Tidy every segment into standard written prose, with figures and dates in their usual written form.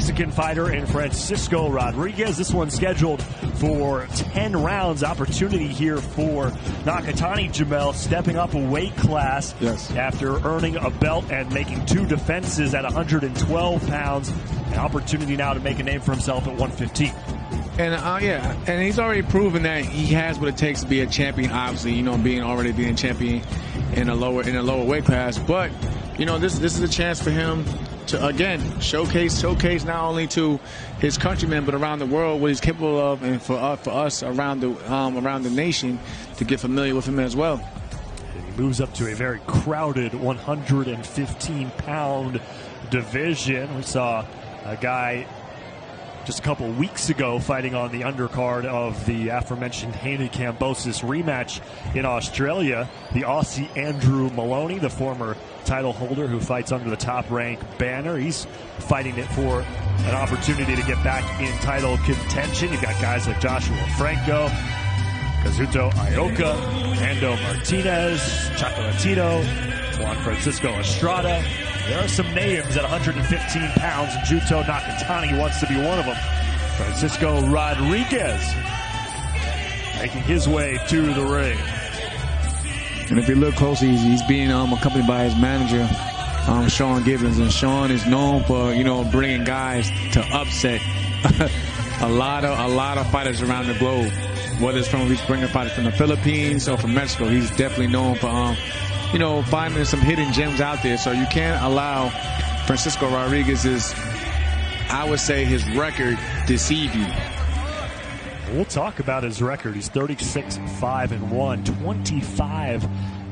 Mexican fighter in Francisco Rodriguez. This one scheduled for 10 rounds. Opportunity here for Nakatani Jamel, stepping up a weight class after earning a belt and making 2 defenses at 112 pounds. An opportunity now to make a name for himself at 115. And and he's already proven that he has what it takes to be a champion. Obviously, you know, already being champion in a lower weight class. But you know, this is a chance for him to again showcase not only to his countrymen but around the world what he's capable of, and for us around the nation to get familiar with him as well. And he moves up to a very crowded 115-pound division. We saw a guy just a couple weeks ago fighting on the undercard of the aforementioned Haney Kambosos rematch in Australia. The Aussie Andrew Maloney, the former title holder who fights under the Top Rank banner. He's fighting it for an opportunity to get back in title contention. You've got guys like Joshua Franco, Kazuto Ioka, Ando Martinez, Chocolatito, Juan Francisco Estrada. There are some names at 115 pounds, and Juto Nakatani wants to be one of them. Francisco Rodriguez making his way to the ring. And if you look closely, he's being accompanied by his manager, Sean Gibbons. And Sean is known for, you know, bringing guys to upset a lot of fighters around the globe. Whether it's he's bringing fighters from the Philippines or from Mexico, he's definitely known for you know, finding some hidden gems out there. So you can't allow Francisco Rodriguez's, I would say, his record deceive you. We'll talk about his record. He's 36-5-1, 25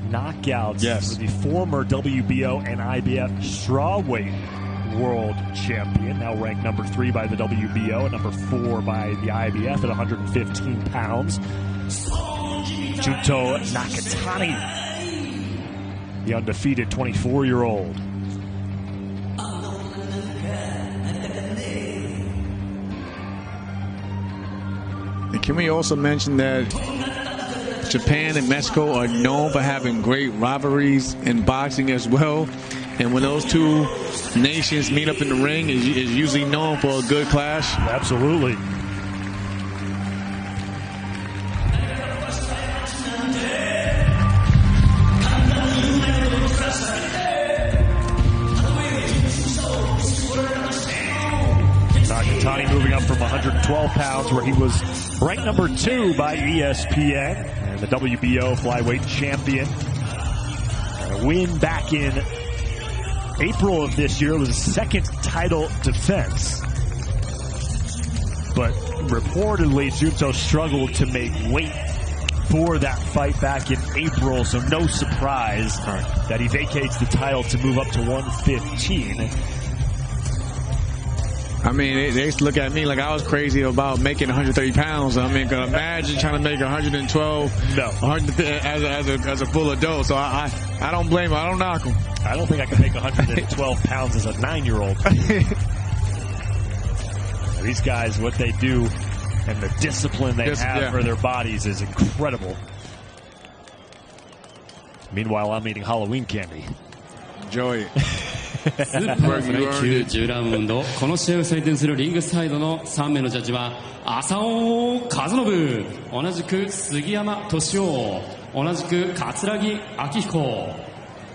knockouts for the former WBO and IBF strawweight world champion, now ranked number 3 by the WBO and number 4 by the IBF at 115 pounds. Juto Nakatani, the undefeated 24-year-old. And can we also mention that Japan and Mexico are known for having great rivalries in boxing as well? And when those two nations meet up in the ring, is usually known for a good clash. Absolutely. Nakatani moving up from 112 pounds, where he was ranked number 2 by ESPN, and the WBO flyweight champion. A win back in April of this year was his second title defense. But reportedly, Juto struggled to make weight for that fight back in April, so no surprise that he vacates the title to move up to 115. I mean, they used to look at me like I was crazy about making 130 pounds. I mean, imagine trying to make 112 as a full adult. So I don't blame him. I don't knock him. I don't think I can make 112 pounds as a 9-year-old. These guys, what they do and the discipline they have for their bodies is incredible. Meanwhile, I'm eating Halloween candy. Enjoy it. スーパーフライ級10ラウンド、この試合を採点するリングサイドの3名のジャッジは浅尾和信、同じく杉山俊夫、同じく桂木明彦、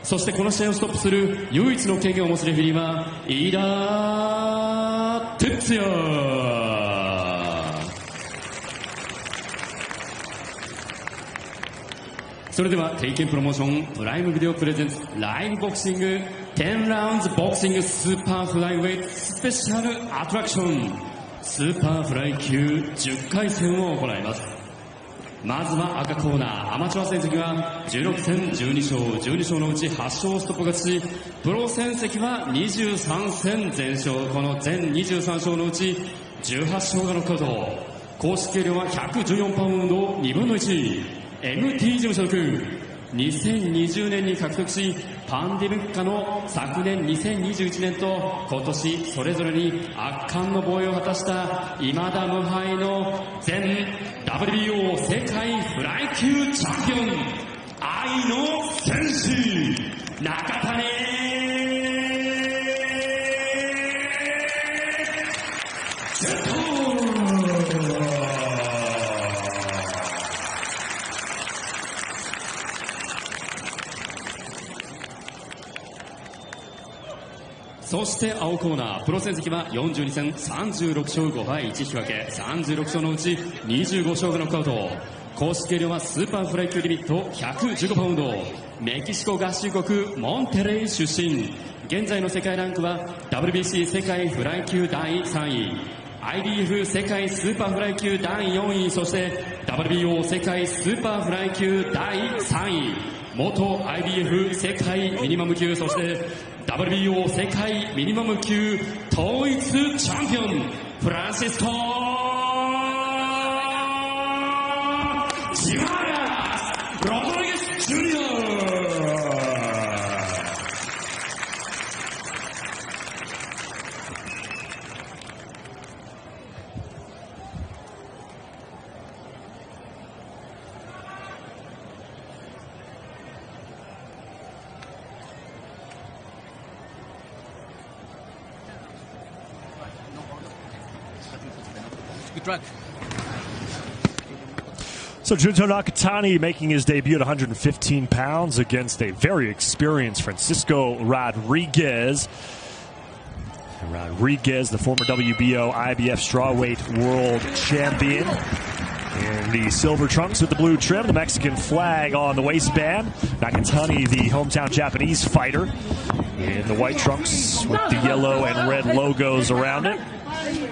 そしてこの試合をストップする唯一の権限を持つレフェリーは飯田哲也。それではテイケンプロモーションプライムビデオプレゼンツライブボクシング10ラウンズボクシングスーパーフライウェイトスペシャルアトラクションスーパーフライ級10回戦を行います。まずは赤コーナー、アマチュア戦績は16戦12勝、12勝のうち8勝ストップ勝ちし、プロ戦績は23戦全勝。この全23勝のうち18勝がノックアウト。公式計量は114パウンド2分の1。MT 事務所属2020年に獲得し、パンデミック下の昨年2021年と今年それぞれに圧巻の防衛を果たした未だ無敗の前 WBO 世界フライ級チャンピオン愛の戦士中谷して青コーナープロ戦績は42戦36勝5敗1引き分け36勝のうち25勝がノックアウト。公式計量はスーパーフライ級リミット115パウンド。メキシコ合衆国モンテレイ出身。現在の世界ランクは WBC 世界フライ級第3位、 IBF 世界スーパーフライ級第4位、そして WBO 世界スーパーフライ級第3位、元 IBF 世界ミニマム級、そして WBO 世界ミニマム級統一チャンピオン、フランシスコ・ジュニア・ロドリゲス・ジュニア。So Junto Nakatani making his debut at 115 pounds against a very experienced Francisco Rodriguez. Rodriguez, the former WBO IBF strawweight world champion. In the silver trunks with the blue trim, the Mexican flag on the waistband. Nakatani, the hometown Japanese fighter, in the white trunks with the yellow and red logos around it.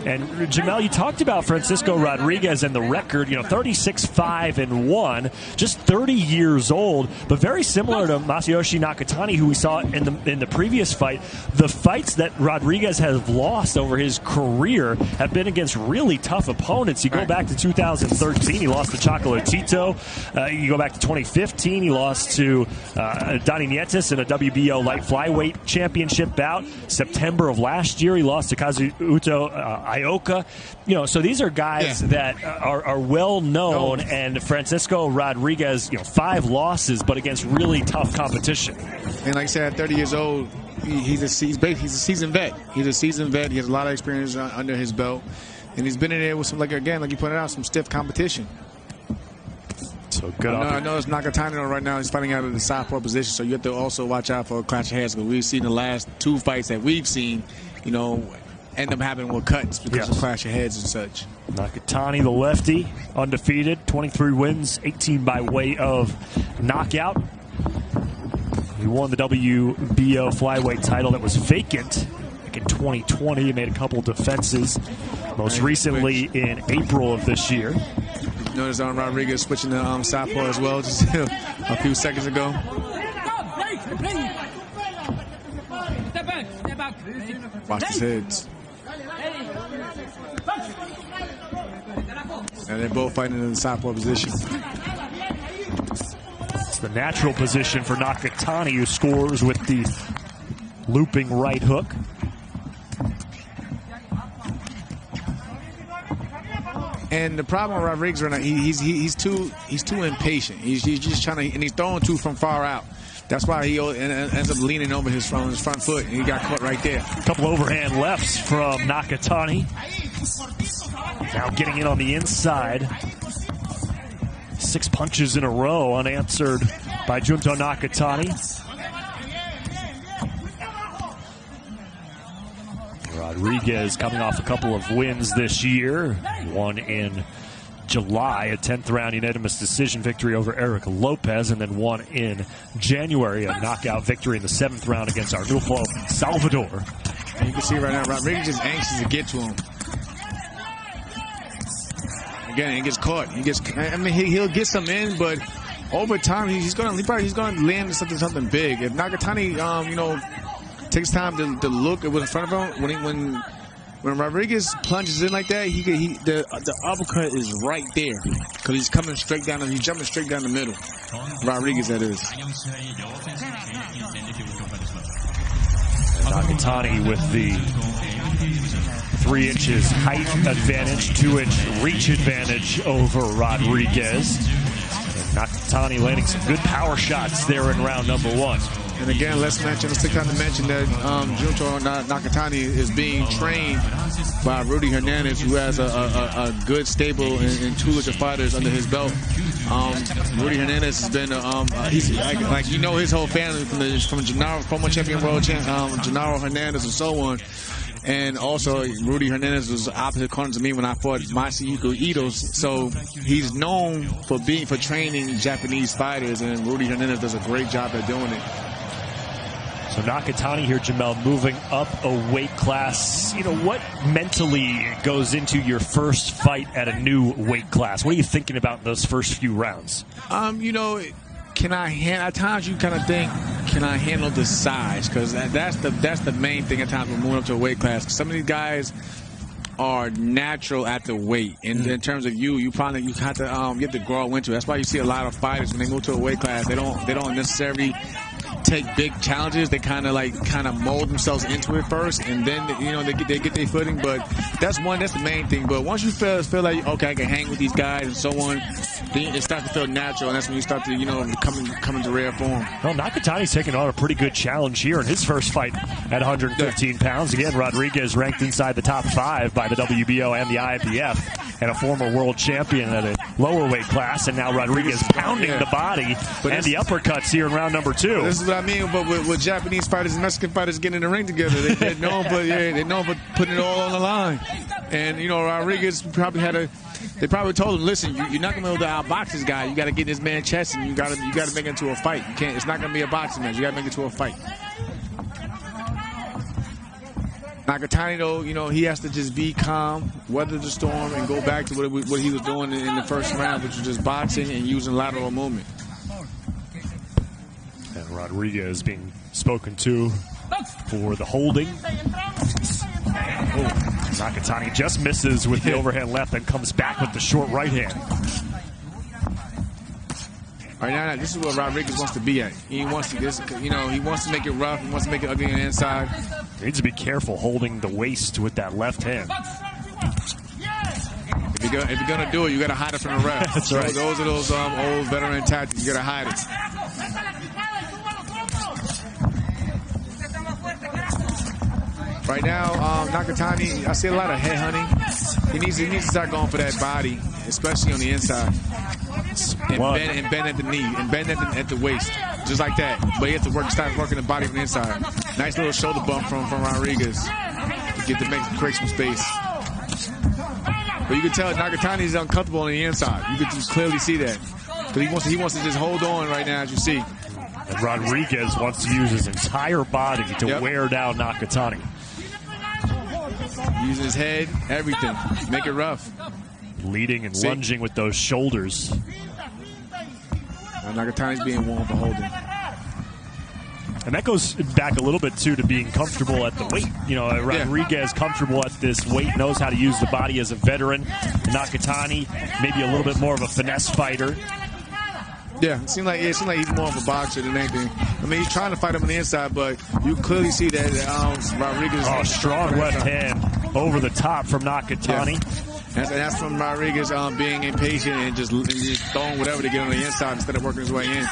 And Jamel, you talked about Francisco Rodriguez and the record, 36-5-1, just 30 years old, but very similar to Masayoshi Nakatani, who we saw in the previous fight. The fights that Rodriguez has lost over his career have been against really tough opponents. You go back to 2013, he lost to Chocolatito. You go back to 2015, he lost to Donny Nietes in a WBO light flyweight championship bout. September of last year, he lost to Kazuhito Ioka. So these are guys that are well known, and Francisco Rodriguez, 5 losses, but against really tough competition. And like I said, at 30 years old, he's a seasoned vet. He's a seasoned vet. He has a lot of experience under his belt, and he's been in there with some, like you pointed out, some stiff competition. So good. I know it's Nakatani right now. He's fighting out of the southpaw position, so you have to also watch out for a clash of heads. Because we've seen the last 2 fights that we've seen, end up happening with cuts because of clash of heads and such. Nakatani, the lefty, undefeated, 23 wins, 18 by way of knockout. He won the WBO flyweight title that was vacant back in 2020. He made a couple defenses, most recently in April of this year. Notice Rodriguez switching to southpaw as well just a few seconds ago. Watch his heads. And they're both fighting in the southpaw position. It's the natural position for Nakatani, who scores with the looping right hook. And the problem with Rodriguez right now, he's too impatient. He's just trying to, and he's throwing too from far out. That's why he ends up leaning over his front foot, and he got caught right there. A couple overhand lefts from Nakatani. Now getting in on the inside. 6 punches in a row unanswered by Junto Nakatani. Rodriguez coming off a couple of wins this year. One in July, a 10th round unanimous decision victory over Eric Lopez, and then one in January, a knockout victory in the 7th round against Arnulfo Salvador. And you can see right now, Rodriguez is anxious to get to him. Again, he gets caught. He'll get some in, but over time, he's going to land something big. If Nakatani, takes time to look at what's in front of him, when Rodriguez plunges in like that, the uppercut is right there because he's coming straight down and he's jumping straight down the middle. Rodriguez, that is. Nakatani with the 3 inches height advantage, 2-inch reach advantage over Rodriguez. And Nakatani landing some good power shots there in round number 1. And again, let's take time to mention that Junto Nakatani is being trained by Rudy Hernandez, who has a good stable and tutelage of fighters under his belt. Rudy Hernandez has been, he's like you know his whole family from Gennaro, former champion world champ, Gennaro Hernandez and so on. And also, Rudy Hernandez was opposite corner to me when I fought Masahiko Ito. So he's known for training Japanese fighters, and Rudy Hernandez does a great job at doing it. So Nakatani here, Jamel, moving up a weight class. You know, what mentally goes into your first fight at a new weight class? What are you thinking about in those first few rounds? You know, at times you kind of think, can I handle the size? Because that's the main thing at times when moving up to a weight class. Some of these guys are natural at the weight. In terms of you have to grow into it. That's why you see a lot of fighters when they move to a weight class, they don't necessarily take big challenges. They kind of mold themselves into it first, and then they get their footing. But that's the main thing. But once you feel like, okay, I can hang with these guys and so on, then it starts to feel natural, and that's when you start to come into rare form. Well, Nakatani's taking on a pretty good challenge here in his first fight at 115 pounds. Again, Rodriguez ranked inside the top 5 by the WBO and the IBF, and a former world champion at a lower weight class. And now Rodriguez pounding the body and the uppercuts here in round number 2. This is what I mean, but with Japanese fighters and Mexican fighters getting in the ring together, they're known for putting it all on the line. And Rodriguez they probably told him, listen, you're not going to be able to outbox this guy. You got to get in this man's chest, and you got to make it into a fight. You can't. It's not going to be a boxing match. You got to make it to a fight. Nakatani, though, he has to just be calm, weather the storm, and go back to what he was doing in the first round, which was just boxing and using lateral movement. And Rodriguez being spoken to for the holding. Nakatani just misses with the overhand left and comes back with the short right hand. Right now, this is where Rodriguez wants to be at. He wants to make it rough. He wants to make it ugly on the inside. He needs to be careful holding the waist with that left hand. If you're gonna do it, you gotta hide it from the ref. That's right. Those are those old veteran tactics. You gotta hide it. Right now, Nakatani, I see a lot of head hunting. He needs to start going for that body, especially on the inside. And bend at the knee, and bend at the waist, just like that. But he has to start working the body from the inside. Nice little shoulder bump from Rodriguez to create some space. But you can tell Nakatani is uncomfortable on the inside. You can just clearly see that. Because he wants to just hold on right now, as you see. And Rodriguez wants to use his entire body to wear down Nakatani. Using his head, everything. Make it rough. Leading and lunging with those shoulders. Nakatani's being warned for holding. And that goes back a little bit, too, to being comfortable at the weight. Rodriguez comfortable at this weight, knows how to use the body as a veteran. Nakatani, maybe a little bit more of a finesse fighter. Yeah, it seems like he's more of a boxer than anything. I mean, he's trying to fight him on the inside, but you clearly see that Rodriguez... Oh, strong left hand over the top from Nakatani. Yeah. That's from Rodriguez being impatient and just throwing whatever to get on the inside instead of working his way in.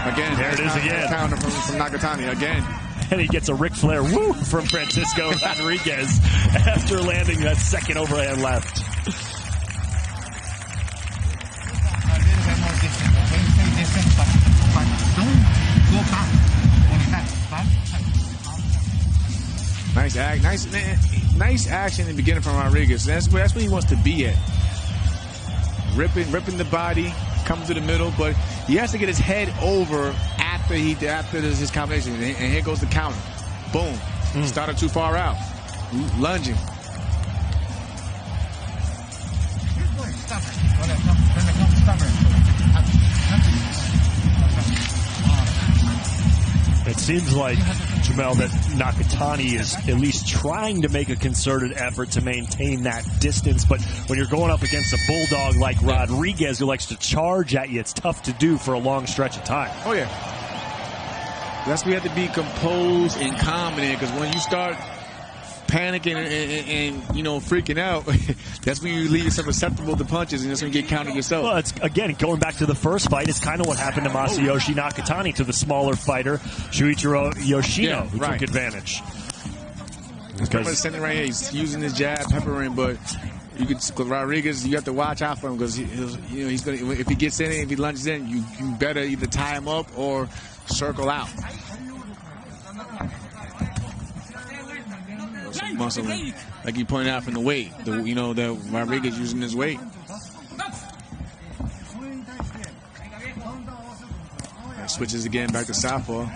Again, there it is again. Counter from Nakatani again. And he gets a Ric Flair woo from Francisco Rodriguez after landing that second overhand left. Nice action in the beginning from Rodriguez. That's where he wants to be at. Ripping the body, coming to the middle, but he has to get his head over after his combination. And here goes the counter. Boom. Started too far out. Lunging. It seems like, Jamel, that Nakatani is at least trying to make a concerted effort to maintain that distance. But when you're going up against a bulldog like Rodriguez, who likes to charge at you, it's tough to do for a long stretch of time. Oh, yeah. That's where you have to be composed and calm in it, because when you start panicking and you know, freaking out, that's when you leave yourself susceptible to punches, and that's when you get countered yourself. Well, it's, again, going back to the first fight, it's kind of what happened to Masayoshi Nakatani to the smaller fighter, Shuichiro Yoshino, who took advantage. Because standing right here, he's using his jab, peppering, but you could, Rodriguez, you have to watch out for him because he's gonna, if he gets in, if he lunges in, you better either tie him up or circle out. Some muscle, like you pointed out from the weight, that Rodriguez using his weight. Switches again back to southpaw.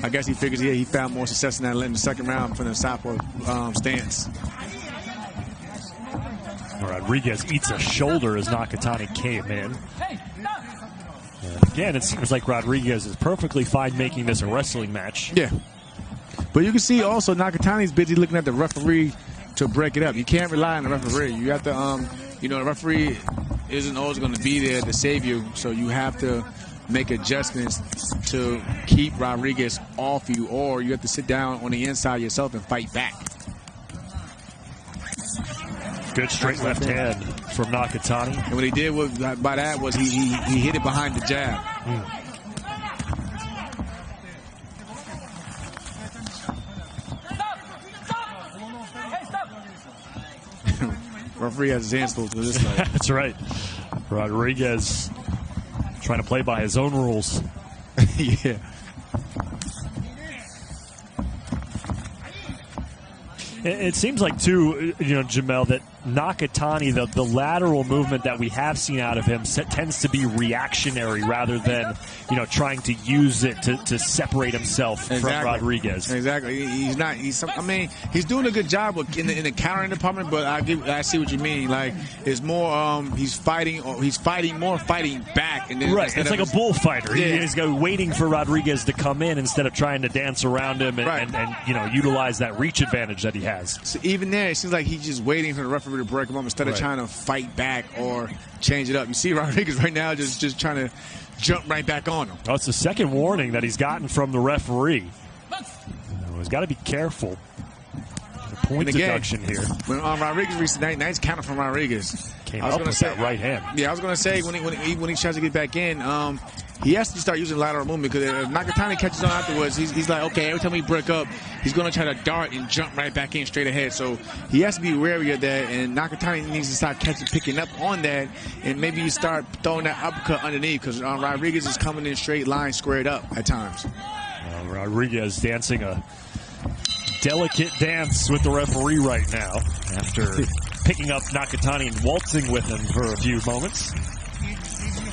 I guess he figures he found more success in the second round from the southpaw stance. Rodriguez eats a shoulder as Nakatani came in. And again, it seems like Rodriguez is perfectly fine making this a wrestling match. Yeah. But you can see also Nakatani's busy looking at the referee to break it up. You can't rely on the referee. You have to, the referee isn't always going to be there to save you, so you have to make adjustments to keep Rodriguez off you, or you have to sit down on the inside yourself and fight back. Good straight left hand from Nakatani. And what he did by that was he hit it behind the jab. Referee has his hands full to this side. That's right. Rodriguez trying to play by his own rules. Yeah. It seems like, too, Jamel, that Nakatani, the lateral movement that we have seen out of him tends to be reactionary rather than, trying to use it to separate himself from Rodriguez. Exactly. He's doing a good job in the countering department, but I see what you mean. Like, it's more he's fighting back. And then right. It's like a bullfighter. Yeah. He's waiting for Rodriguez to come in instead of trying to dance around him and utilize that reach advantage that he has. So even there, it seems like he's just waiting for the referee to break him up instead of trying to fight back or change it up. You see Rodriguez right now just trying to jump right back on him. Oh, it's the second warning that he's gotten from the referee. He's got to be careful. The point deduction here. When Rodriguez reached the nice counter from Rodriguez. Came up with that right hand. Yeah, I was going to say when he tries to get back in, he has to start using lateral movement because if Nakatani catches on afterwards, he's like, okay, every time we break up, he's going to try to dart and jump right back in straight ahead. So he has to be wary of that, and Nakatani needs to start picking up on that, and maybe you start throwing that uppercut underneath because Rodriguez is coming in straight line, squared up at times. Rodriguez dancing a delicate dance with the referee right now after picking up Nakatani and waltzing with him for a few moments.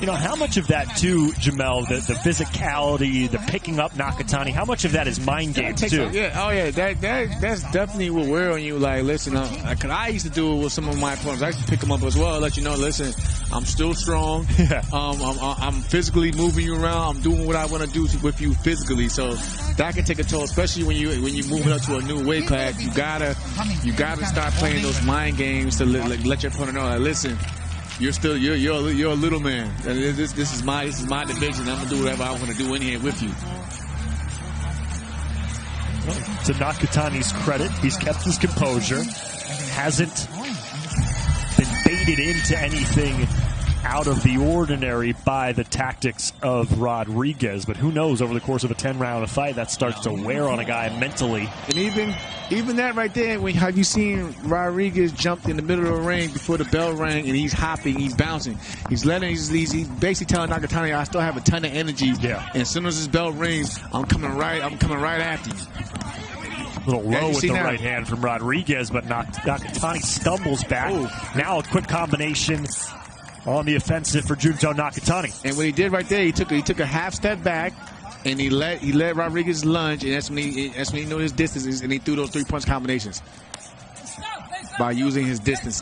How much of that, too, Jamel, the physicality, the picking up Nakatani, how much of that is mind games, too? That's definitely what wear on you. Like, listen, because I used to do it with some of my opponents. I used to pick them up as well, let you know, listen, I'm still strong. I'm physically moving you around. I'm doing what I want to do with you physically. So that can take a toll, especially when you moving up to a new weight class. You gotta start playing those mind games to let your opponent know, like, listen, you're a little man. This is my division. I'm gonna do whatever I want to do in here with you. To Nakatani's credit, he's kept his composure, hasn't been baited into anything out of the ordinary by the tactics of Rodriguez. But who knows, over the course of a 10-round fight, that starts to wear on a guy mentally. And even that right there, have you seen Rodriguez jumped in the middle of the ring before the bell rang, and he's hopping, he's bouncing. He's basically telling Nakatani, I still have a ton of energy. Yeah. And as soon as his bell rings, I'm coming right after you. A little low with the right hand from Rodriguez, but Nakatani stumbles back. Ooh. Now a quick combination on the offensive for Junto Nakatani. And what he did right there, he took a half step back, and he let Rodriguez lunge, and that's when he knew his distances, and he threw those 3-punch combinations by using his distance.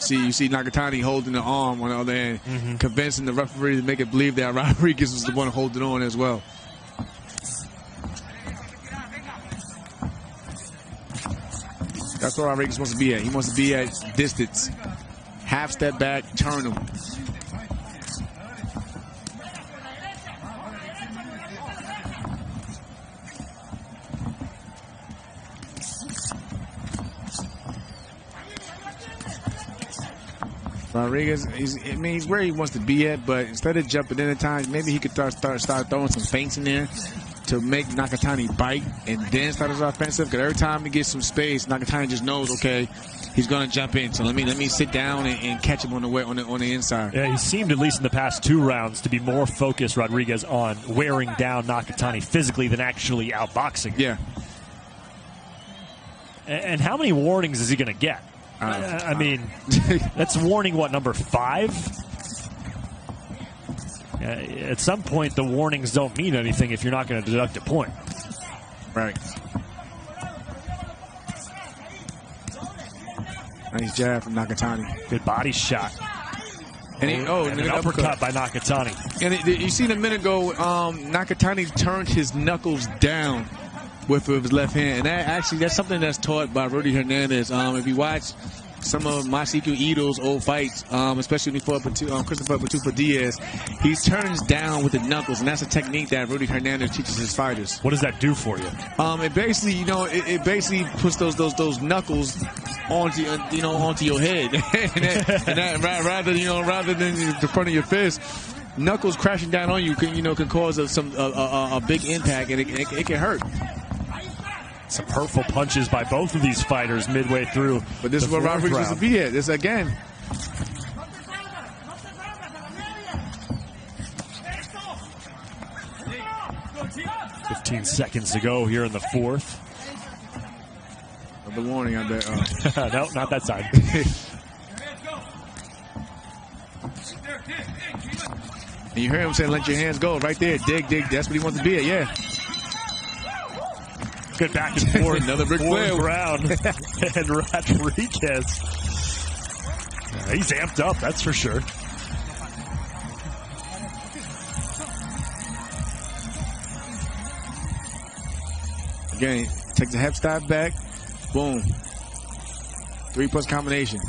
You see Nakatani holding the arm on the other hand, convincing the referee to make it believe that Rodriguez was the one holding on as well. That's where Rodriguez wants to be at. He wants to be at distance. Half step back, turn him. Rodriguez, he's where he wants to be at, but instead of jumping in at times, maybe he could start throwing some feints in there to make Nakatani bite and then start his offensive. Because every time he gets some space, Nakatani just knows, okay, he's going to jump in. So let me sit down and catch him on the inside. Yeah, he seemed, at least in the past 2 rounds, to be more focused, Rodriguez, on wearing down Nakatani physically than actually outboxing. Yeah. And how many warnings is he going to get? I mean, that's warning, what, number 5? At some point, the warnings don't mean anything if you're not going to deduct a point. Right. Nice jab from Nakatani. Good body shot. And an uppercut by Nakatani. And you seen a minute ago, Nakatani turned his knuckles down with his left hand. And that's something that's taught by Rudy Hernandez. If you watch some of Masahiko Ito's old fights, especially when he fought Christopher Batufa Diaz, he turns down with the knuckles, and that's a technique that Rudy Hernandez teaches his fighters. What does that do for you? It basically, it basically puts those knuckles onto your head, and that rather than the front of your fist. Knuckles crashing down on you can cause a big impact, and it can hurt. Some hurtful punches by both of these fighters midway through. But this is where Rodriguez wants to be at. This again. "15 seconds to go here in the 4th. The warning, I bet. No, not that side. And you hear him saying, "Let your hands go." Right there. Dig. That's what he wants to be at. Yeah. Good back and forth. Another brick ground. And Rodriguez, he's amped up, that's for sure. Again, takes a hip step back. Boom. 3+ combination.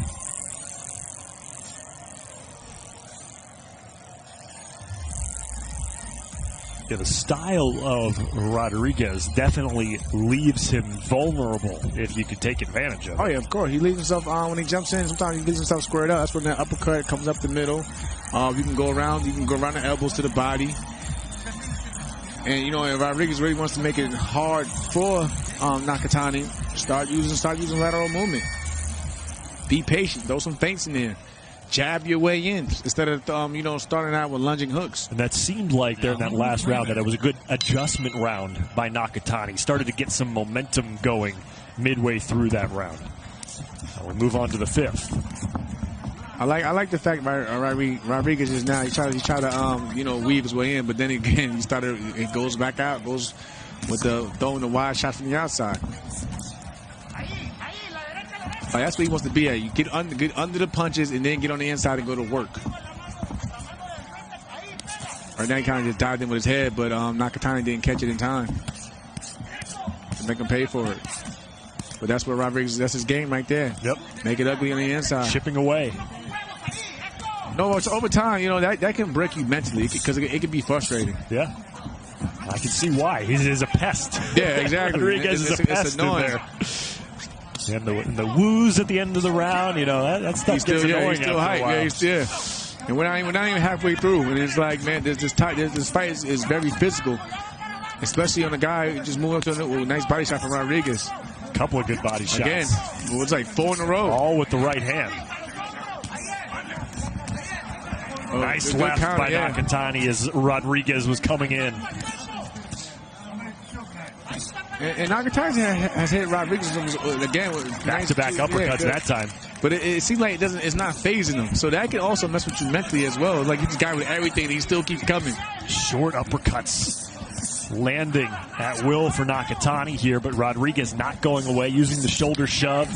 Yeah, the style of Rodriguez definitely leaves him vulnerable if you could take advantage of it. Oh, yeah, of course. He leaves himself, when he jumps in, sometimes he leaves himself squared up. That's when that uppercut comes up the middle. You can go around the elbows to the body. And, if Rodriguez really wants to make it hard for Nakatani, start using lateral movement. Be patient. Throw some feints in there. Jab your way in instead of, starting out with lunging hooks. And that seemed like there in that last round that it was a good adjustment round by Nakatani. Started to get some momentum going midway through that round. Now we move on to the 5th. I like the fact Rodriguez is now he tried to weave his way in, but then again he goes back out, goes with throwing the wide shot from the outside. That's what he wants to be at. You get under the punches and then get on the inside and go to work. Right now he kind of just dived in with his head, but Nakatani didn't catch it in time to make him pay for it. But that's where Rodriguez, that's his game right there. Yep. Make it ugly on the inside. Chipping away. No, it's over time, that can break you mentally because it can be frustrating. Yeah. I can see why. He's a pest. Yeah, exactly. Rodriguez is a pest in there. And the woos at the end of the round, that stuff gets annoying. He's still hype. Yeah, and we're not even halfway through. And it's like, man, this fight is very physical, especially on the guy who just moved up to a nice body shot from Rodriguez. Couple of good body shots. Again, it's like 4 in a row. All with the right hand. Nice left by Nakatani as Rodriguez was coming in. And Nakatani has hit Rodriguez again with back-to-back uppercuts that time. But it seems like it's not phasing him. So that can also mess with you mentally as well. Like, he just got with everything and he still keeps coming. Short uppercuts landing at will for Nakatani here, but Rodriguez not going away, using the shoulder shove.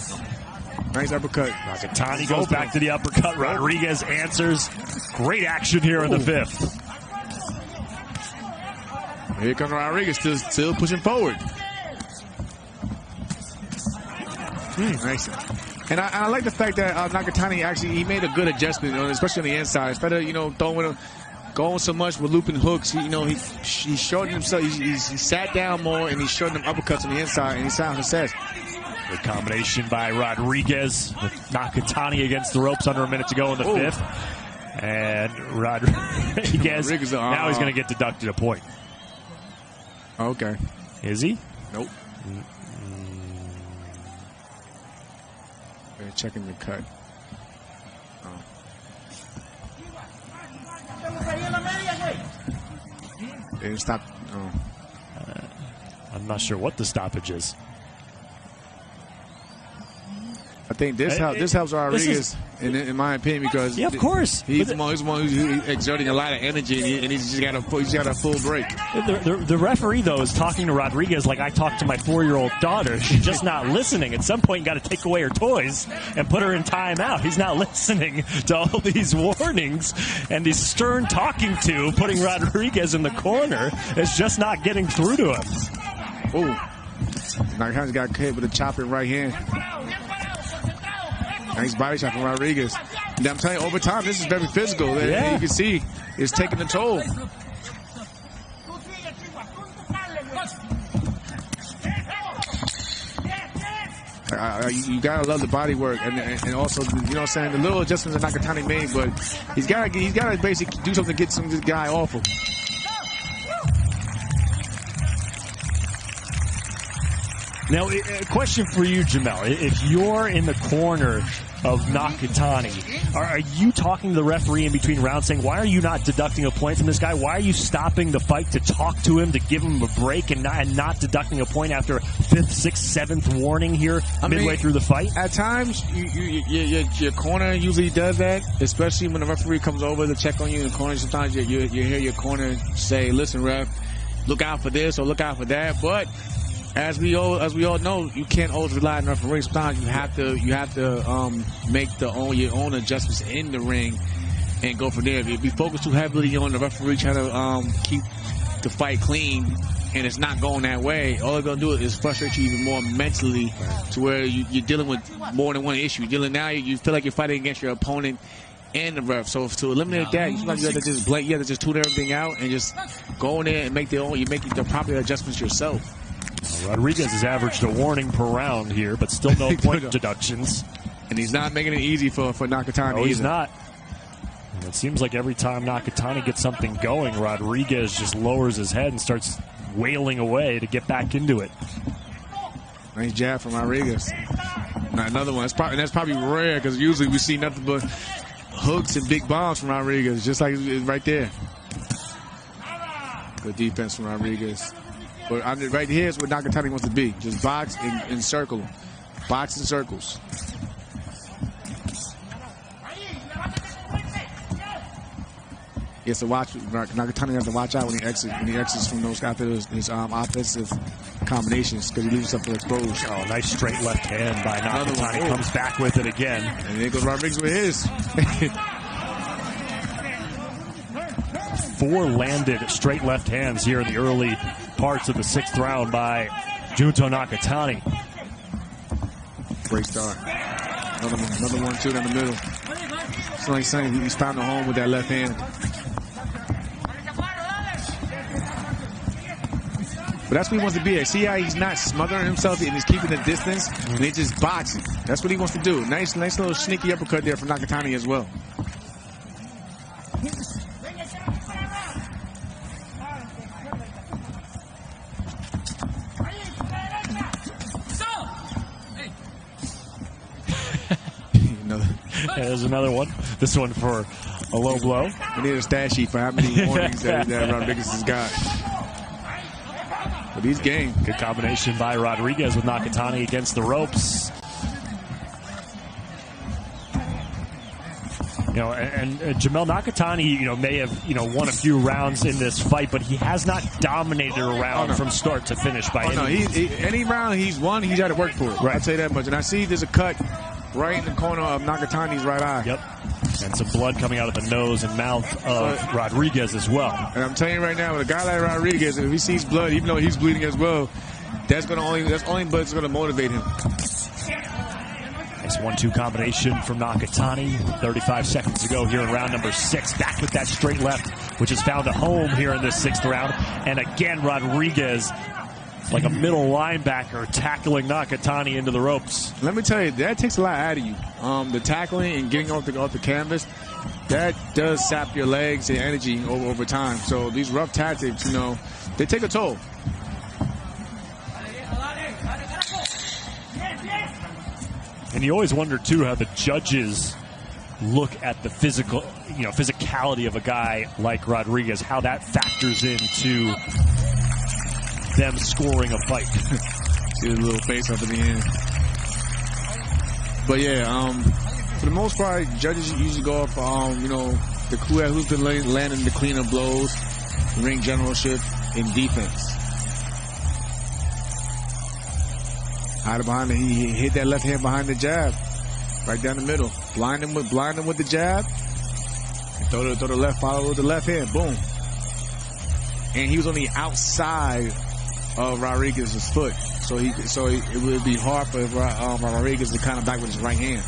Nice uppercut. Nakatani goes back to the uppercut. Rodriguez answers. Great action here in the 5th. Here comes Rodriguez, still pushing forward. Nice. And I like the fact that Nakatani he made a good adjustment, especially on the inside. Instead of going so much with looping hooks, he shortened himself. He sat down more and he shortened them uppercuts on the inside, and he saw success. Good combination by Rodriguez with Nakatani against the ropes, under a minute to go in the fifth. And Rodriguez, now he's going to get deducted a point. Okay. Is he? Nope. They're checking the cut. They didn't stop. I'm not sure what the stoppage is. I think this helps Rodriguez, in my opinion, because of course he's the one who's exerting a lot of energy, and he's got a full break. The referee though is talking to Rodriguez like I talk to my 4-year-old daughter. She's just not listening. At some point, you got to take away her toys and put her in timeout. He's not listening to all these warnings and these stern talking to, putting Rodriguez in the corner. It's just not getting through to him. Oh, Nakatani's got hit with a chopping right hand. Nice body shot from Rodriguez. And I'm telling you, over time, this is very physical. Yeah. You can see it's taking a toll. You gotta love the body work, and also, you know what I'm saying, the little adjustments that Nakatani made, but he's gotta basically do something to get this guy off him. Now, a question for you, Jamel. If you're in the corner of Nakatani, are you talking to the referee in between rounds saying, why are you not deducting a point from this guy? Why are you stopping the fight to talk to him, to give him a break, and not deducting a point after 5th, 6th, 7th warning here midway through the fight? At times, your corner usually does that, especially when the referee comes over to check on you in the corner. Sometimes you hear your corner say, listen, ref, look out for this or look out for that. But as we all know, you can't always rely on the referee. Sometimes you have to make your own adjustments in the ring and go from there. If you focus too heavily on the referee trying to keep the fight clean and it's not going that way, all it's going to do is frustrate you even more mentally, to where you're dealing with more than one issue. You feel like you're fighting against your opponent and the ref. So to eliminate that, you have to just tune everything out and just go in there and make the proper adjustments yourself. Rodriguez has averaged a warning per round here, but still no point deductions. And he's not making it easy for Nakatani. No, he's not. And it seems like every time Nakatani gets something going, Rodriguez just lowers his head and starts wailing away to get back into it. Nice jab from Rodriguez. Another one. That's probably rare, because usually we see nothing but hooks and big bombs from Rodriguez, just like right there. Good defense from Rodriguez. But right here is what Nakatani wants to be. Just box and circle. Box in circles. He has to watch. Nakatani has to watch out when he exits from those after his offensive combinations, because he leaves himself exposed. Oh, nice straight left hand by Nakatani. Comes back with it again. And there goes Rodriguez with his. 4 landed straight left hands here in the early parts of the 6th round by Junto Nakatani. Great start. Another one, two down the middle. It's like saying he's found a home with that left hand. But that's what he wants to be at. See how he's not smothering himself and he's keeping the distance, and he's just boxing. That's what he wants to do. Nice little sneaky uppercut there from Nakatani as well. There's another one. This one for a low blow. We need a stat sheet for how many warnings that Rodriguez has got. But he's game. Good combination by Rodriguez with Nakatani against the ropes. And Jamel Nakatani, may have, won a few rounds in this fight, but he has not dominated a round from start to finish by any round he's won, he's had to work for it. Right. I'd say that much. And I see there's a cut right in the corner of Nakatani's right eye. Yep. And some blood coming out of the nose and mouth of Rodriguez as well. And I'm telling you right now, with a guy like Rodriguez, if he sees blood, even though he's bleeding as well, that's only blood that's going to motivate him. Nice 1-2 combination from Nakatani. 35 seconds to go here in round number 6. Back with that straight left, which has found a home here in this 6th round. And again, Rodriguez like a middle linebacker tackling Nakatani into the ropes. Let me tell you, that takes a lot out of you. The tackling and getting off the canvas, that does sap your legs and energy over time. So these rough tactics, you know, they take a toll. And you always wonder too how the judges look at the physicality of a guy like Rodriguez, how that factors into them scoring a fight. See the little face up at the end. But yeah, for the most part, judges usually go off, you know, who's been landing the cleaner blows, ring generalship, and defense. Hide behind he hit that left hand behind the jab, right down the middle. Blind him with the jab. Throw the left, follow with the left hand. Boom. And he was on the outside of Rodriguez's foot, so it would be hard for Rodriguez to kind of back with his right hand.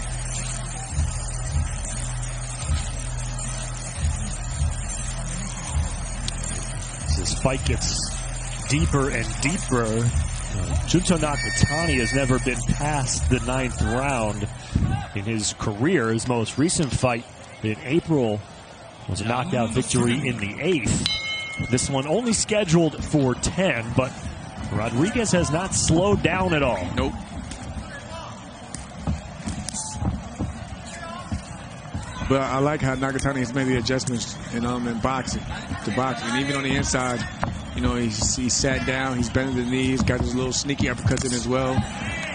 As this fight gets deeper and deeper, Junto Nakatani has never been past the 9th round in his career. His most recent fight in April was a knockout victory in the 8th. This one only scheduled for 10, but Rodriguez has not slowed down at all. Nope. But I like how Nakatani has made the adjustments in boxing, and even on the inside. You know, he sat down, he's bending the knees, got his little sneaky uppercuts in as well.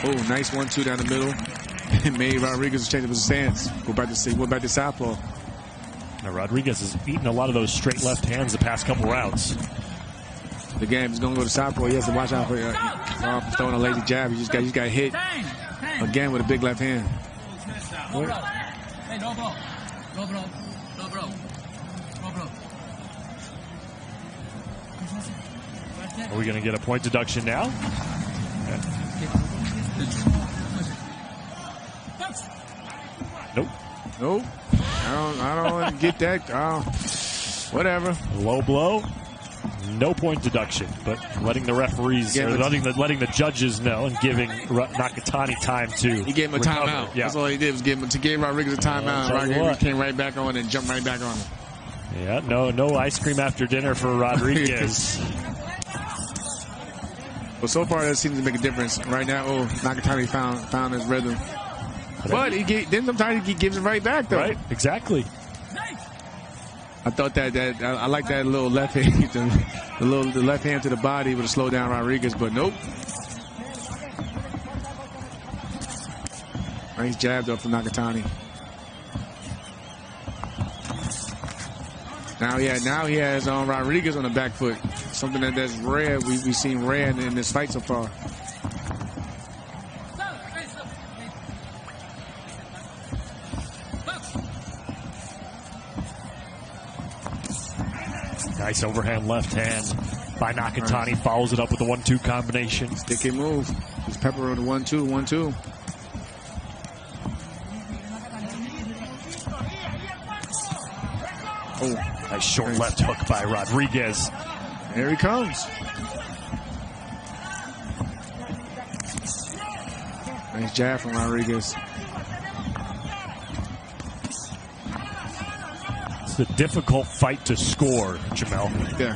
Oh, nice 1-2 down the middle. And made Rodriguez change up his stance. Go back to southpaw. Now Rodriguez has eaten a lot of those straight left hands the past couple rounds. Again, he's going to go to southpaw. He has to watch out for throwing a lazy jab. He just got hit again with a big left hand. Are we going to get a point deduction now? Nope. Nope. I don't get that. Whatever. Low blow. No point deduction, but letting the referees, or letting the judges know and giving Nakatani time to. He gave him a recover. timeout. Yeah. That's all he did was give Rodriguez a timeout. Rodriguez came right back on and jumped right back on him. Yeah, no ice cream after dinner for Rodriguez. But so far, that seems to make a difference. Right now, Nakatani found his rhythm. But then sometimes he gives it right back, though. Right, exactly. I thought that I like that little left hand, the left hand to the body would have slowed down Rodriguez, but nope. Nice jab up from Nakatani. Now he has Rodriguez on the back foot. Something that's rare. We've seen rare in this fight so far. Nice overhand left hand by Nakatani. Right. Follows it up with the 1-2 combination. Sticky move. He's pepper on the 1-2, 1-2. Oh, nice short left hook by Rodriguez. Here he comes. Nice jab from Rodriguez. It's a difficult fight to score, Jamel. Yeah.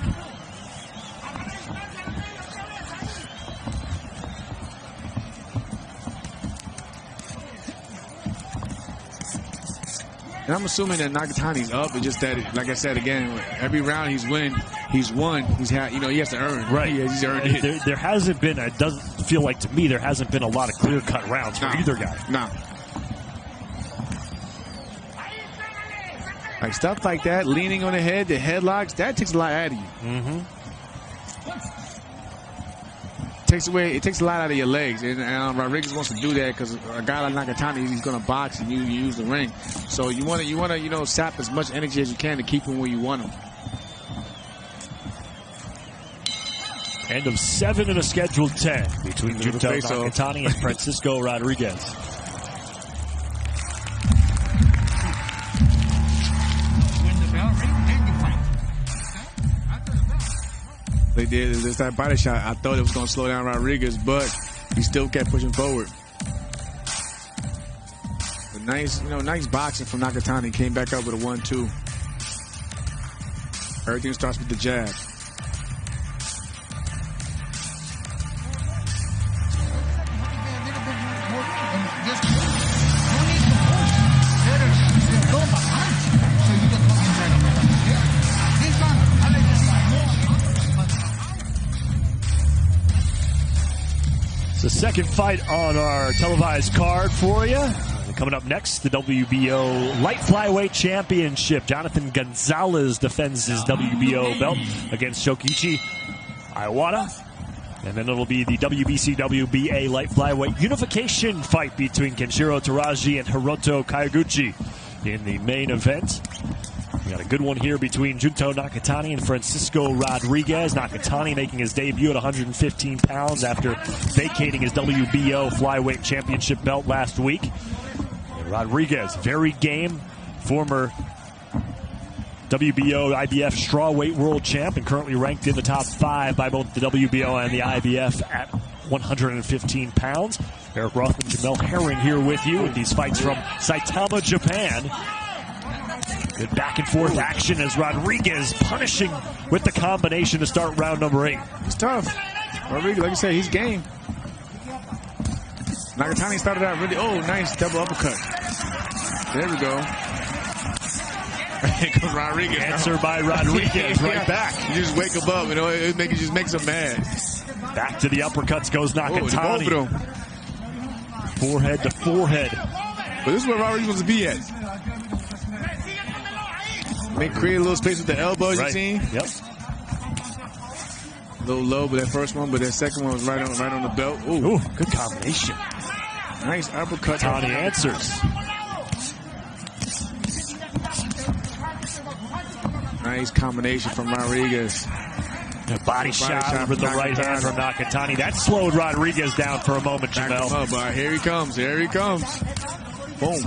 And I'm assuming that Nakatani's up. It's just that, like I said again, every round he's won. He has to earn. Right. He's earned it. There hasn't been. It doesn't feel like to me there hasn't been a lot of clear-cut rounds for either guy. No. Like stuff like that, leaning on the head, the headlocks, that takes a lot out of you. Mm-hmm. It takes a lot out of your legs, and Rodriguez wants to do that because a guy like Nakatani, he's going to box and you use the ring. So you want to sap as much energy as you can to keep him where you want him. End of 7 in a scheduled 10 between Junto Nakatani and Francisco Rodriguez. They did. It's that body shot. I thought it was going to slow down Rodriguez, but he still kept pushing forward. But nice, nice boxing from Nakatani. Came back up with a 1-2. Everything starts with the jab. It's the second fight on our televised card for you. Coming up next, the WBO Light Flyweight Championship. Jonathan Gonzalez defends his WBO belt against Shokichi Iwata. And then it'll be the WBC WBA Light Flyweight Unification fight between Kenshiro Teraji and Hiroto Kaiguchi in the main event. We got a good one here between Junto Nakatani and Francisco Rodriguez. Nakatani making his debut at 115 pounds after vacating his WBO Flyweight Championship belt last week. And Rodriguez, very game, former WBO IBF strawweight world champ and currently ranked in the top 5 by both the WBO and the IBF at 115 pounds. Eric Rothman, Jamel Herring here with you in these fights from Saitama, Japan. Good back and forth action as Rodriguez punishing with the combination to start round number 8. It's tough. Rodriguez, like you said, he's game. Nakatani started out really, nice double uppercut. There we go. Here comes Rodriguez. Answer by Rodriguez right back. You just wake him up, it just makes him mad. Back to the uppercuts goes Nakatani. Forehead to forehead. But this is where Rodriguez wants to be at. Create a little space with the elbows, you seen? Yep. A little low, but that first one, but that second one was right on the belt. Ooh, good combination. Nice uppercut. Tani answers. Nice combination from Rodriguez. A body shot with the right hand from Nakatani. That slowed Rodriguez down for a moment, Jamel. But here he comes. Here he comes. Boom.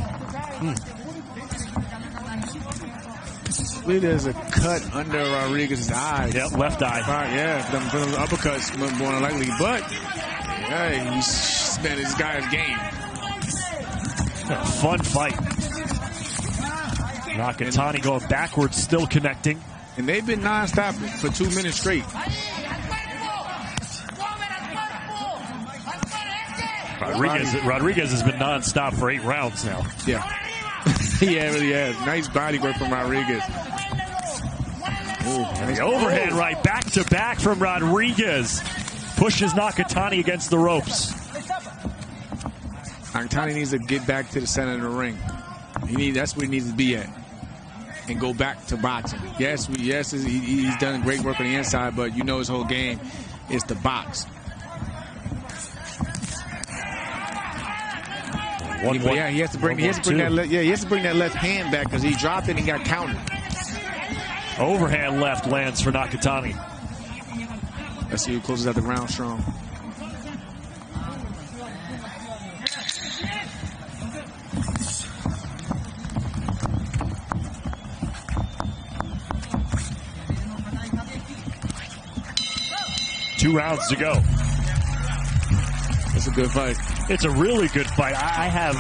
There's a cut under Rodriguez's eye. Yep, left eye. Yeah, from the uppercuts more than likely. But yeah, this guy's game. A fun fight. Nakatani going backwards, still connecting. And they've been non-stop for 2 minutes straight. Rodriguez has been non-stop for 8 rounds now. Yeah. Yeah, it really has. Nice body work from Rodriguez. The overhand right back to back from Rodriguez. Pushes Nakatani against the ropes. Nakatani needs to get back to the center of the ring. That's where he needs to be at. And go back to boxing. Yes, he's done great work on the inside, but his whole game is to box. He has to bring that left hand back because he dropped it and got countered. Overhand left lands for Nakatani. Let's see who closes out the round strong. Two rounds to go. It's a good fight. It's a really good fight. I have,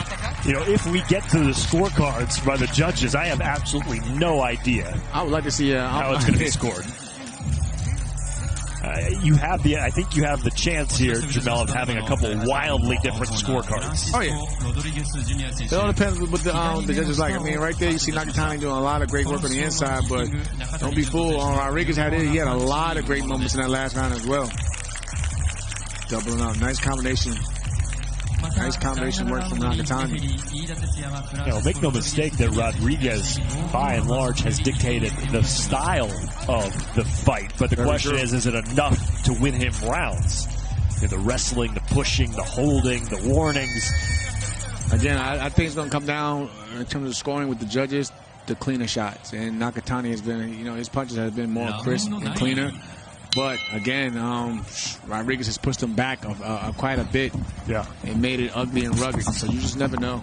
if we get to the scorecards by the judges, I have absolutely no idea. I would like to see how it's going to be scored. I think you have the chance here, Jamel, of having a couple wildly different scorecards. Oh yeah. It all depends what the judges like. Right there you see Nakatani doing a lot of great work on the inside, but don't be fooled. Rodriguez he had a lot of great moments in that last round as well. Doubling up, nice combination. Nice combination work from Nakatani. Make no mistake that Rodriguez, by and large, has dictated the style of the fight. But the question is it enough to win him rounds? The wrestling, the pushing, the holding, the warnings. Again, I think it's going to come down in terms of scoring with the judges, the cleaner shots. And Nakatani has been, his punches have been more crisp and cleaner. But again, Rodriguez has pushed him back quite a bit. Yeah. And made it ugly and rugged. So you just never know.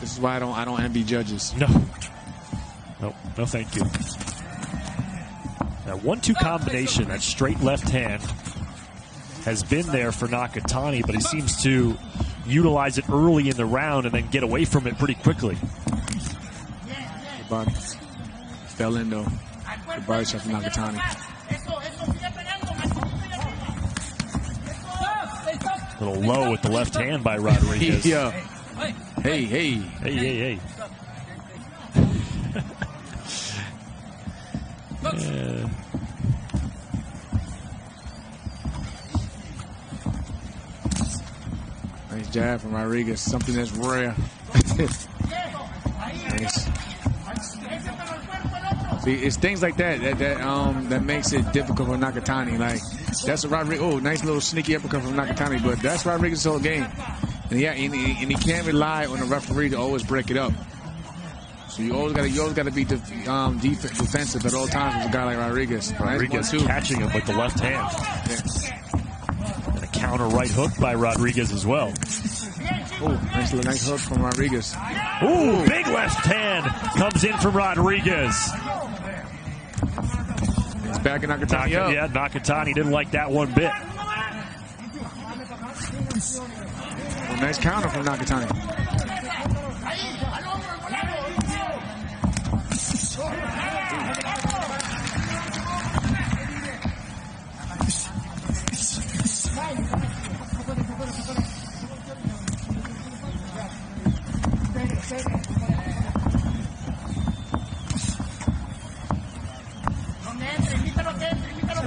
This is why I don't envy judges. No, thank you. That 1-2 combination, that straight left hand, has been there for Nakatani, but he seems to utilize it early in the round and then get away from it pretty quickly. The body fell in though. The body shot from Nakatani. A little low with the left hand by Rodriguez. Yeah. Hey. Yeah. Nice jab from Rodriguez. Something that's rare. Nice. See, it's things like that makes it difficult for Nakatani. Like that's a Rodriguez. Oh, nice little sneaky uppercut from Nakatani, but that's Rodriguez's whole game. And he can't rely on the referee to always break it up. So you always got to be defensive at all times with a guy like Rodriguez. Rodriguez catching him with the left hand. Yeah. And a counter right hook by Rodriguez as well. Oh, nice hook from Rodriguez. Ooh, big left hand comes in from Rodriguez. He's backing Nakatani up. Yeah, Nakatani didn't like that one bit. Oh, nice counter from Nakatani.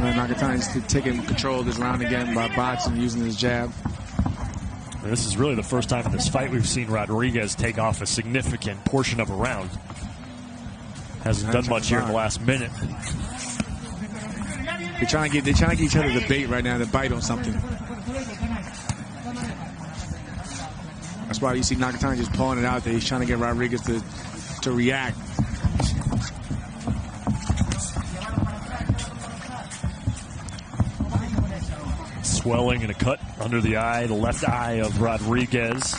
Nakatani's taking control of this round again by boxing, using his jab. This is really the first time in this fight we've seen Rodriguez take off a significant portion of a round. Hasn't done much here in the last minute. They're trying to get each other the bait right now to bite on something. That's why you see Nakatani just pulling it out there. He's trying to get Rodriguez to react. Swelling and a cut under the eye, the left eye of Rodriguez.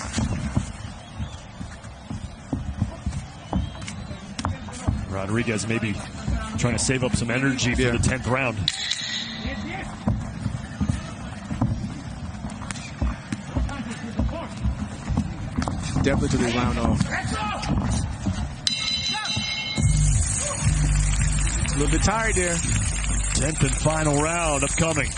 Rodriguez maybe trying to save up some energy for the 10th round. Definitely took this round off. A little bit tired there. 10th and final round upcoming.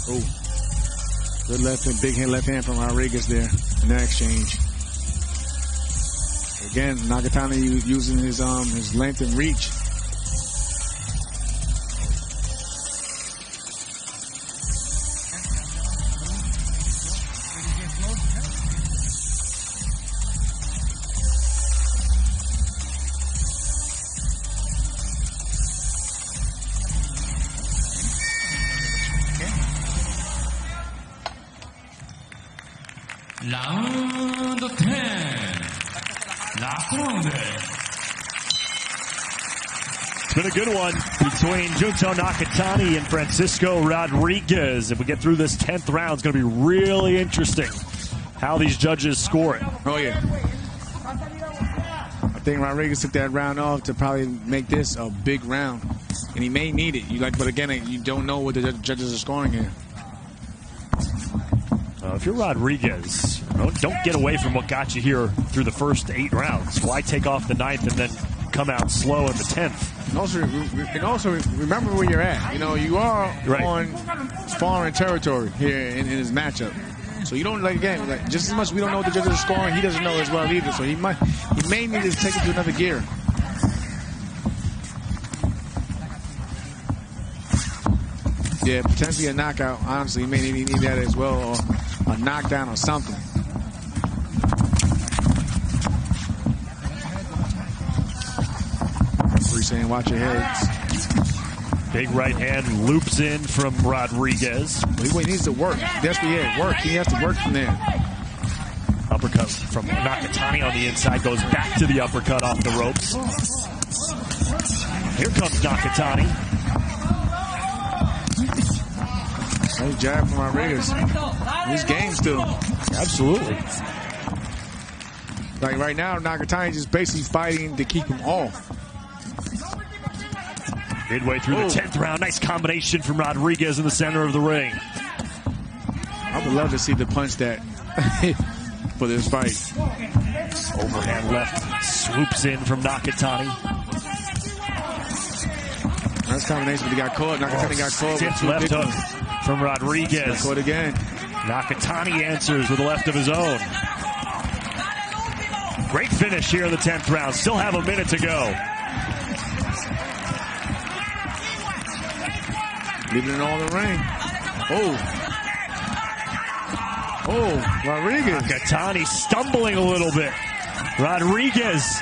Oh, good left and big hand left hand from Rodriguez there in that exchange. Again, Nakatani using his length and reach. Round 10. Last round. It's been a good one between Junto Nakatani and Francisco Rodriguez. If we get through this 10th round, it's going to be really interesting how these judges score it. Oh, yeah. I think Rodriguez took that round off to probably make this a big round. And he may need it. But again, you don't know what the judges are scoring here. If you're Rodriguez, don't get away from what got you here through the first 8 rounds. Why take off the 9th and then come out slow in the 10th? And also remember where you're at. You are on foreign territory here in his matchup. So you don't, just as much we don't know what the judges are scoring, he doesn't know as well either. So he may need to take it to another gear. Yeah, potentially a knockout. Honestly, he may need that as well, or a knockdown or something. Referee saying, watch your heads. Big right hand loops in from Rodriguez. He needs to work. That's what he had. Work. He has to work from there. Uppercut from Nakatani on the inside, goes back to the uppercut off the ropes. Here comes Nakatani. Nice jab from Rodriguez. His game still. Absolutely. Like right now, Nakatani just basically fighting to keep him off. Midway through the 10th round, nice combination from Rodriguez in the center of the ring. I would love to see the punch that for this fight. Overhand left swoops in from Nakatani. Nice combination, but he got caught. Nakatani got caught. Stiff left hook from Rodriguez. Got caught again. Nakatani answers with a left of his own. Great finish here in the 10th round. Still have a minute to go. Leaving it all in the ring. Rodriguez. Nakatani stumbling a little bit. Rodriguez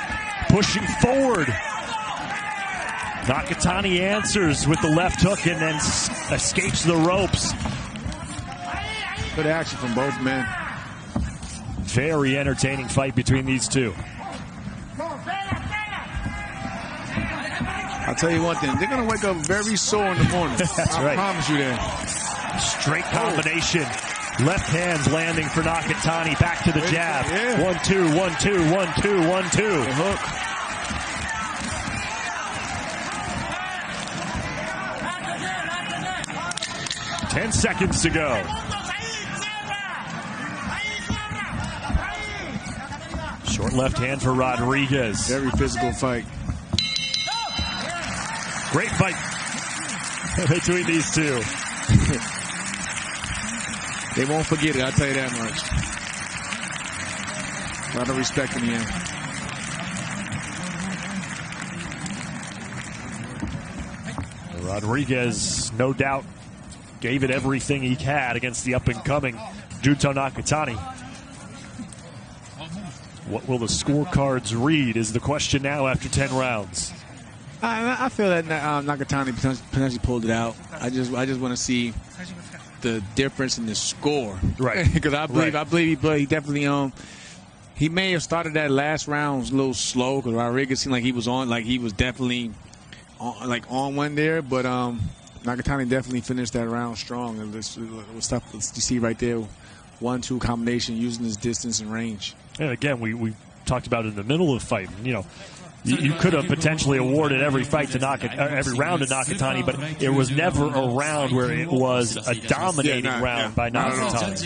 pushing forward. Nakatani answers with the left hook and then escapes the ropes. Good action from both men. Very entertaining fight between these two. I'll tell you one thing, they're going to wake up very sore in the morning. That's I promise you that. Straight combination. Left hands landing for Nakatani. Back to the jab. Yeah. 1-2, 1-2, 1-2, 1-2. The hook. Ten seconds to go. Short left hand for Rodriguez. Very physical fight. Great fight between these two. They won't forget it, I'll tell you that much. A lot of respect in the end. Rodriguez, no doubt, gave it everything he had against the up-and-coming Junto Nakatani. What will the scorecards read is the question now after 10 rounds. I feel that Nakatani potentially pulled it out. I just want to see the difference in the score, right? Because I believe he definitely he may have started that last round a little slow because Rodriguez seemed like he was definitely on one there, but Nakatani definitely finished that round strong. And this stuff you see right there, 1-2 combination using his distance and range. And again, we talked about it in the middle of the fight. You know, you could have potentially awarded every round to Nakatani, but it was never a round where it was a dominating round by Nakatani.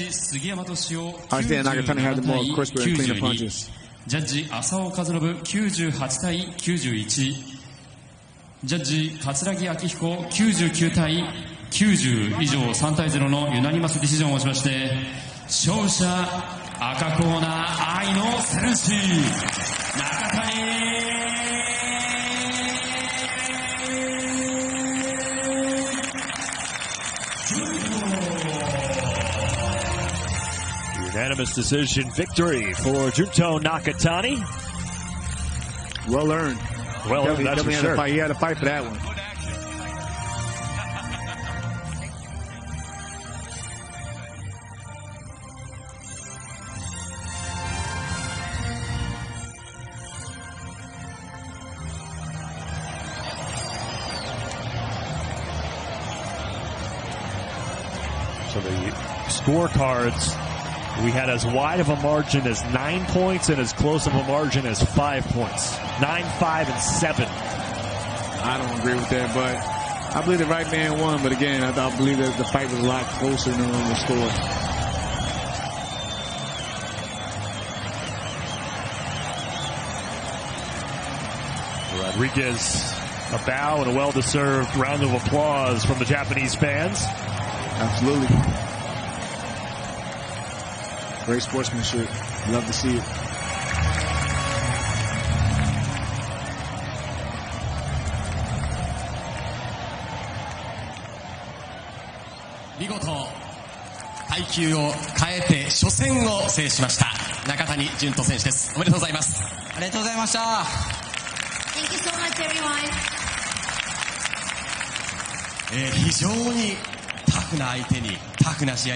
I think Nakatani had the more crisper and cleaner punches. ジャッジ浅尾和信98対91。ジャッジ桂木明彦99対90以上3対0のユナニマスディシジョンをしまして、勝者赤コーナー愛のセルシー中谷。Unanimous decision victory for Junto Nakatani. Well earned. Well earned, that's for sure. He had to fight for that one. So the scorecards, we had as wide of a margin as 9 points and as close of a margin as 5 points. 9, 5, and 7. I don't agree with that, but I believe the right man won. But again, I believe that the fight was a lot closer than the score. Rodriguez, a bow and a well-deserved round of applause from the Japanese fans. Absolutely. Great sportsmanship. Love to see it. Migoto, 階級を変えて初戦を制しました中谷潤人選手です。おめでとうございます。ありがとうございました。Thank you so much, everyone. 非常にタフな相手にタフな試合だ。